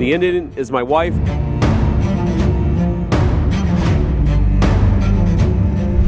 The Indian is my wife.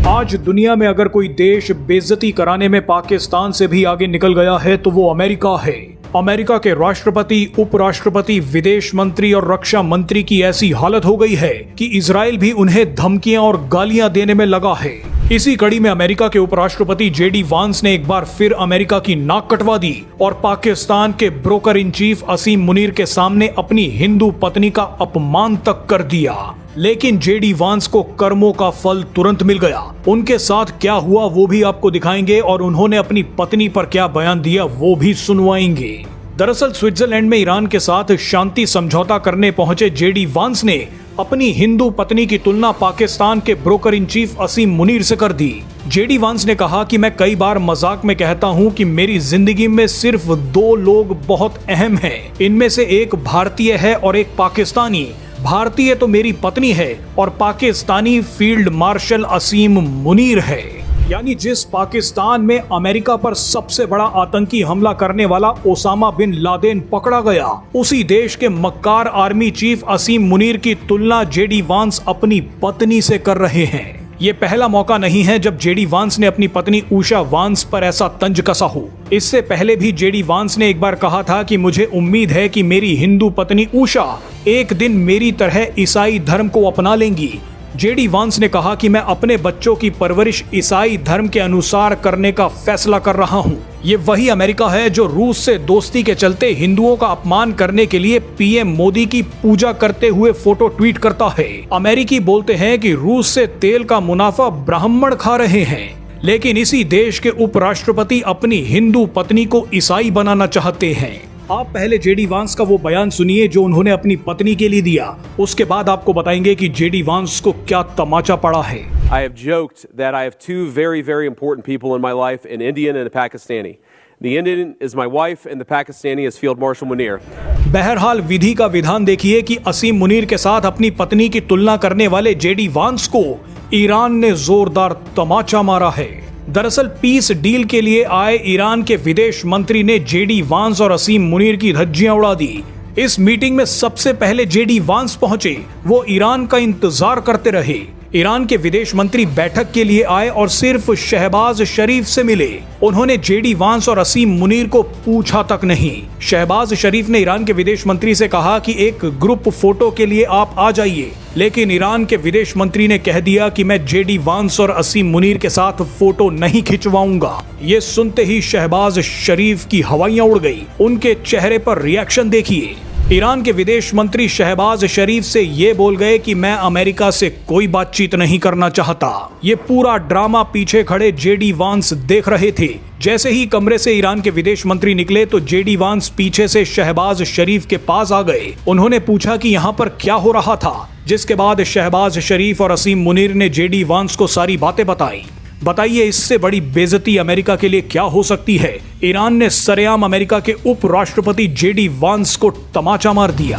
आज दुनिया में अगर कोई देश बेइज्जती कराने में पाकिस्तान से भी आगे निकल गया है तो वो अमेरिका है। अमेरिका के राष्ट्रपति, उपराष्ट्रपति, विदेश मंत्री और रक्षा मंत्री की ऐसी हालत हो गई है कि इजराइल भी उन्हें धमकियां और गालियां देने में लगा है। इसी कड़ी में अमेरिका के उपराष्ट्रपति जेडी वांस ने एक बार फिर अमेरिका की नाक कटवा दी और पाकिस्तान के ब्रोकर इन चीफ असीम मुनीर के सामने अपनी हिंदू पत्नी का अपमान तक कर दिया। लेकिन जेडी वांस को कर्मों का फल तुरंत मिल गया। उनके साथ क्या हुआ वो भी आपको दिखाएंगे और उन्होंने अपनी पत्नी पर क्या बयान दिया वो भी सुनवाएंगे। दरअसल स्विट्जरलैंड में ईरान के साथ शांति समझौता करने पहुंचे जेडी वांस ने अपनी हिंदू पत्नी की तुलना पाकिस्तान के ब्रोकर इन चीफ असीम मुनीर से कर दी। जेडी वांस ने कहा कि मैं कई बार मजाक में कहता हूं कि मेरी जिंदगी में सिर्फ 2 लोग बहुत अहम हैं। इनमें से एक भारतीय है और एक पाकिस्तानी। भारतीय तो मेरी पत्नी है और पाकिस्तानी फील्ड मार्शल असीम मुनीर है। यानी जिस पाकिस्तान में अमेरिका पर सबसे बड़ा आतंकी हमला करने वाला ओसामा बिन लादेन पकड़ा गया, उसी देश के मक्कार आर्मी चीफ असीम मुनीर की तुलना जेडी वांस अपनी पत्नी से कर रहे हैं। ये पहला मौका नहीं है जब जेडी वांस ने अपनी पत्नी उषा वांस पर ऐसा तंज कसा हो। इससे पहले भी जेडी वांस ने एक बार कहा था कि मुझे उम्मीद है कि मेरी हिंदू पत्नी उषा एक दिन मेरी तरह ईसाई धर्म को अपना लेंगी। जेडी वांस ने कहा कि मैं अपने बच्चों की परवरिश ईसाई धर्म के अनुसार करने का फैसला कर रहा हूं। ये वही अमेरिका है जो रूस से दोस्ती के चलते हिंदुओं का अपमान करने के लिए पीएम मोदी की पूजा करते हुए फोटो ट्वीट करता है। अमेरिकी बोलते हैं कि रूस से तेल का मुनाफा ब्राह्मण खा रहे हैं, लेकिन इसी देश के उपराष्ट्रपति अपनी हिंदू पत्नी को ईसाई बनाना चाहते हैं। आप पहले जेडी वांस का वो बयान सुनिए जो उन्होंने अपनी पत्नी के लिए दिया। उसके बाद आपको बताएंगे कि जेडी वांस को क्या तमाचा पड़ा है। I have joked that I have 2 very, very important people in my life, an Indian and a Pakistani. The Indian is my wife and the Pakistani is Field Marshal Munir. बहरहाल विधि का विधान देखिए कि असीम मुनीर के साथ अपनी पत्नी की तुलना करने वाले जेडी वांस को ईरान ने जोरदार तमाचा मारा है। दरअसल पीस डील के लिए आए ईरान के विदेश मंत्री ने जेडी वांस और असीम मुनीर की धज्जियां उड़ा दी। इस मीटिंग में सबसे पहले जेडी वांस पहुंचे, वो ईरान का इंतजार करते रहे। ईरान के विदेश मंत्री बैठक के लिए आए और सिर्फ शहबाज शरीफ से मिले। उन्होंने जेडी वांस और असीम मुनीर को पूछा तक नहीं। शहबाज शरीफ ने ईरान के विदेश मंत्री से कहा कि एक ग्रुप फोटो के लिए आप आ जाइए, लेकिन ईरान के विदेश मंत्री ने कह दिया कि मैं जेडी वांस और असीम मुनीर के साथ फोटो नहीं खिंचवाऊंगा। ये सुनते ही शहबाज शरीफ की हवाइयां उड़ गई। उनके चेहरे पर रिएक्शन देखिए। ईरान के विदेश मंत्री शहबाज शरीफ से ये बोल गए कि मैं अमेरिका से कोई बातचीत नहीं करना चाहता। ये पूरा ड्रामा पीछे खड़े जेडी वांस देख रहे थे। जैसे ही कमरे से ईरान के विदेश मंत्री निकले तो जेडी वांस पीछे से शहबाज शरीफ के पास आ गए। उन्होंने पूछा कि यहाँ पर क्या हो रहा था, जिसके बाद शहबाज शरीफ और असीम मुनीर ने जेडी वांस को सारी बातें बताई। बताइए इससे बड़ी बेइज्जती अमेरिका के लिए क्या हो सकती है। ईरान ने सरेआम अमेरिका के उपराष्ट्रपति जेडी वांस को तमाचा मार दिया।